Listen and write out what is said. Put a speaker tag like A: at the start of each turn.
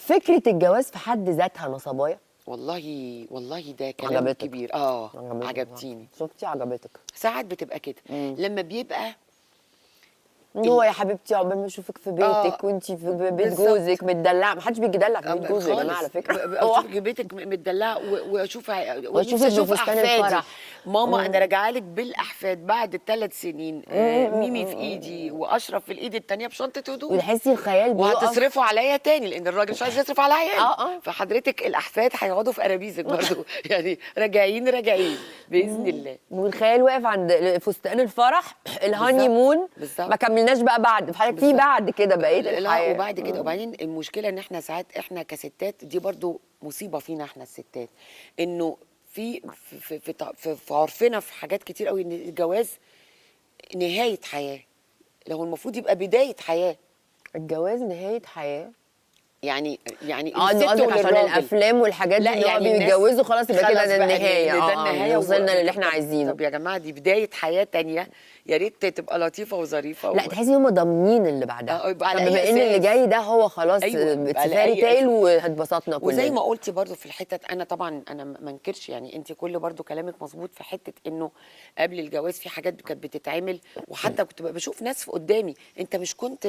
A: فكره الجواز في حد ذاتها نصبايا.
B: والله ده كلام
A: عجبتك.
B: كبير. عجبتيني.
A: شفتي عجبتك.
B: ساعات بتبقى كده لما بيبقى
A: ان هو يا حبيبتي عقبال ما اشوفك في بيتك وانتي في بيت
B: بالظبط.
A: جوزك متدلعه. محدش بيدلع في بيت جوزه يا جماعه على فكره.
B: اشوفك بيتك متدلعه
A: واشوفك
B: اشوف
A: بفستان
B: احفادي.
A: الفرح.
B: ماما انا راجعه لك بالاحفاد بعد 3 سنين. ميمي في ايدي واشرف في الايد الثانيه بشنطه هدوم.
A: وتحسي الخيال بيقف.
B: وهتصرفوا عليا تاني لان الراجل مش عايز يصرف على عيال. فحضرتك الاحفاد هيقعدوا في قرابيزك برضه يعني راجعين باذن الله.
A: والخيال واقف عند فستان الفرح الهاني مون.
B: بالظبط.
A: ما كملناش بقى بعد في حاجه في بعد كده بقيه الحياه.
B: لا وبعد كده وبعدين المشكله ان احنا ساعات احنا كستات دي برضو مصيبه فينا احنا الستات انه في عرفنا في حاجات كتير قوي ان الجواز نهايه حياه. لو المفروض يبقى بدايه حياه.
A: الجواز نهايه حياه.
B: يعني
A: انه قصدك عشان الافلام والحاجات دي اللي هو بيتجوزوا خلاص يبقى كده ده النهايه.
B: ده النهايه
A: وصلنا للي احنا عايزينه.
B: طب يا جماعه دي بدايه حياه تانية يا ريت تبقى لطيفه وظريفه.
A: لا تحسي هم ضامنين اللي بعدها. طب بما ان اللي جاي ده هو خلاص فاري تايل وهتبسطنا كلنا.
B: وزي ما قلتي برضو في الحته انا طبعا انا ما انكرش يعني انت كل برضو كلامك مظبوط في حته انه قبل الجواز في حاجات كانت بتتعمل وحتى كنت بشوف ناس قدامي انت مش كنت